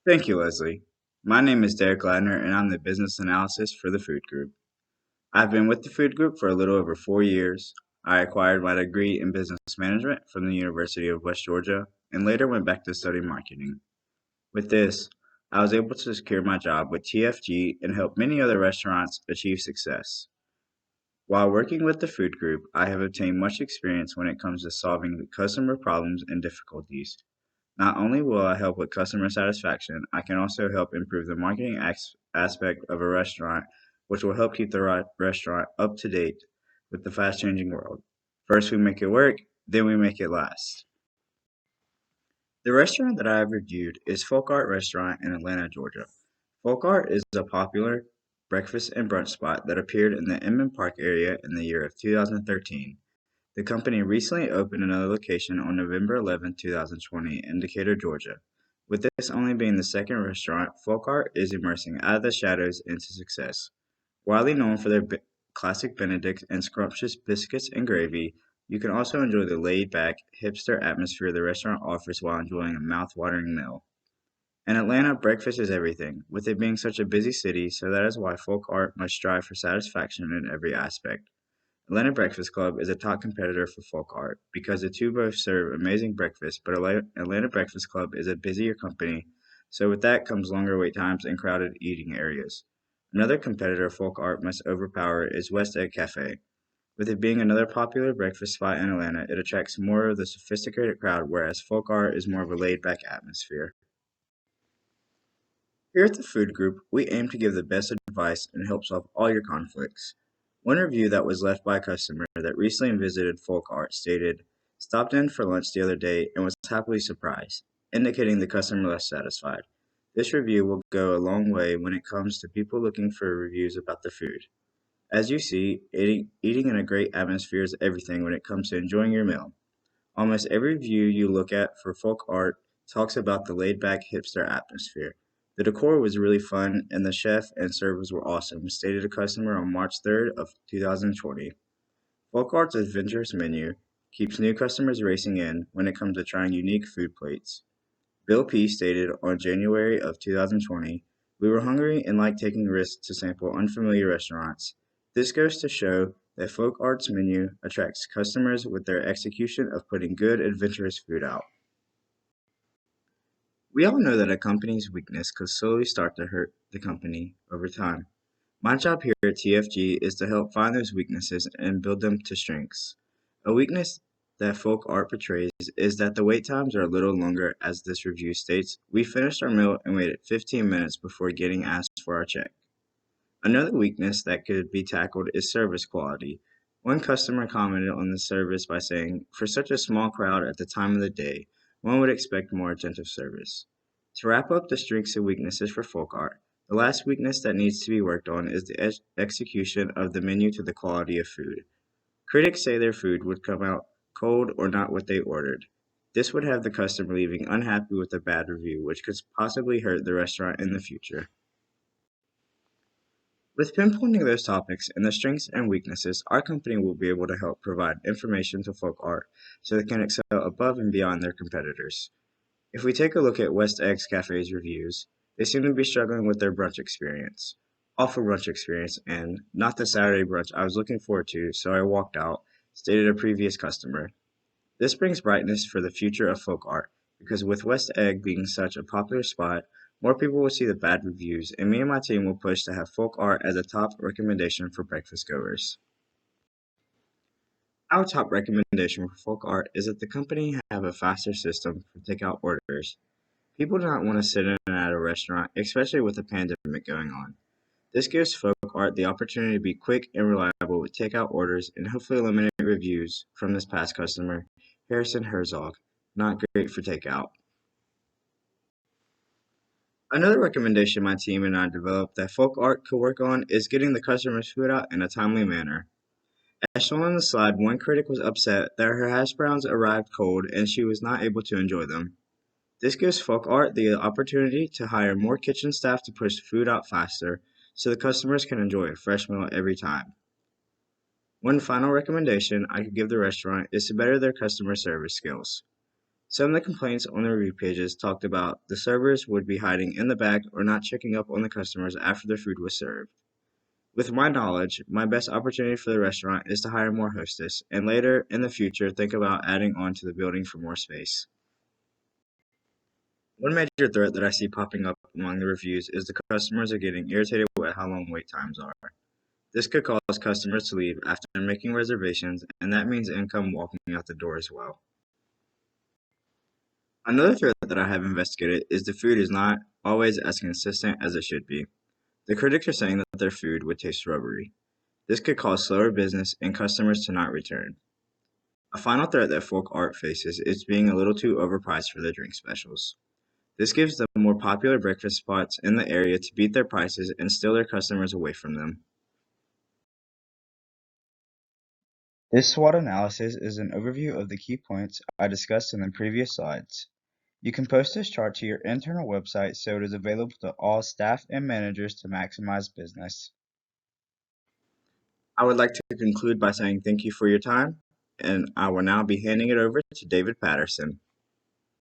Thank you, Leslie. My name is Derek Ladner, and I'm the business analysis for the Food Group. I've been with the Food Group for a little over 4 years. I acquired my degree in business management from the University of West Georgia and later went back to study marketing. With this, I was able to secure my job with TFG and help many other restaurants achieve success. While working with the Food Group, I have obtained much experience when it comes to solving customer problems and difficulties. Not only will I help with customer satisfaction, I can also help improve the marketing aspect of a restaurant, which will help keep the restaurant up to date with the fast changing world. First, we make it work, then we make it last. The restaurant that I have reviewed is Folk Art Restaurant in Atlanta, Georgia. Folk Art is a popular breakfast and brunch spot that appeared in the Inman Park area in the year of 2013. The company recently opened another location on November 11, 2020 in Decatur, Georgia. With this only being the second restaurant, Folk Art is emerging out of the shadows into success. Widely known for their classic Benedict and scrumptious biscuits and gravy, you can also enjoy the laid-back, hipster atmosphere the restaurant offers while enjoying a mouth-watering meal. In Atlanta, breakfast is everything, with it being such a busy city, so that is why Folk Art must strive for satisfaction in every aspect. Atlanta Breakfast Club is a top competitor for Folk Art because the two both serve amazing breakfast, but Atlanta Breakfast Club is a busier company, so with that comes longer wait times and crowded eating areas. Another competitor Folk Art must overpower is West Egg Cafe. With it being another popular breakfast spot in Atlanta, it attracts more of the sophisticated crowd, whereas Folk Art is more of a laid back atmosphere. Here at the Food Group, we aim to give the best advice and help solve all your conflicts. One review that was left by a customer that recently visited Folk Art stated, "Stopped in for lunch the other day and was happily surprised," indicating the customer less satisfied. This review will go a long way when it comes to people looking for reviews about the food. As you see, eating in a great atmosphere is everything when it comes to enjoying your meal. Almost every review you look at for Folk Art talks about the laid-back hipster atmosphere. The decor was really fun and the chef and servers were awesome, stated a customer on March 3rd, 2020. Folk Art's adventurous menu keeps new customers racing in when it comes to trying unique food plates. Bill P. stated on January of 2020, "We were hungry and liked taking risks to sample unfamiliar restaurants. This goes to show that Folk Art's menu attracts customers with their execution of putting good, adventurous food out." We all know that a company's weakness could slowly start to hurt the company over time. My job here at TFG is to help find those weaknesses and build them to strengths. A weakness that folk art portrays is that the wait times are a little longer, as this review states. "We finished our meal and waited 15 minutes before getting asked for our check." Another weakness that could be tackled is service quality. One customer commented on the service by saying, "For such a small crowd at the time of the day, one would expect more attentive service." To wrap up the strengths and weaknesses for folk art, the last weakness that needs to be worked on is the execution of the menu to the quality of food. Critics say their food would come out cold or not what they ordered. This would have the customer leaving unhappy with a bad review, which could possibly hurt the restaurant in the future. With pinpointing those topics and the strengths and weaknesses, our company will be able to help provide information to folk art so they can excel above and beyond their competitors. If we take a look at West Eggs Cafe's reviews, they seem to be struggling with their brunch experience. Awful brunch experience and not the Saturday brunch I was looking forward to, so I walked out, stated a previous customer. This brings brightness for the future of folk art, because with West Egg being such a popular spot, more people will see the bad reviews, and me and my team will push to have folk art as a top recommendation for breakfast goers. Our top recommendation for folk art is that the company have a faster system for takeout orders. People do not want to sit in and out of a restaurant, especially with the pandemic going on. This gives folk art the opportunity to be quick and reliable with takeout orders and hopefully eliminate reviews from this past customer, Harrison Herzog, not great for takeout. Another recommendation my team and I developed that folk art could work on is getting the customer's food out in a timely manner. As shown on the slide, one critic was upset that her hash browns arrived cold and she was not able to enjoy them. This gives folk art the opportunity to hire more kitchen staff to push food out faster so the customers can enjoy a fresh meal every time. One final recommendation I could give the restaurant is to better their customer service skills. Some of the complaints on the review pages talked about the servers would be hiding in the back or not checking up on the customers after the food was served. With my knowledge, my best opportunity for the restaurant is to hire more hostess and later in the future think about adding on to the building for more space. One major threat that I see popping up among the reviews is the customers are getting irritated with how long wait times are. This could cause customers to leave after making reservations, and that means income walking out the door as well. Another threat that I have investigated is the food is not always as consistent as it should be. The critics are saying that their food would taste rubbery. This could cause slower business and customers to not return. A final threat that folk art faces is being a little too overpriced for their drink specials. This gives the more popular breakfast spots in the area to beat their prices and steal their customers away from them. This SWOT analysis is an overview of the key points I discussed in the previous slides. You can post this chart to your internal website so it is available to all staff and managers to maximize business. I would like to conclude by saying thank you for your time, and I will now be handing it over to David Patterson.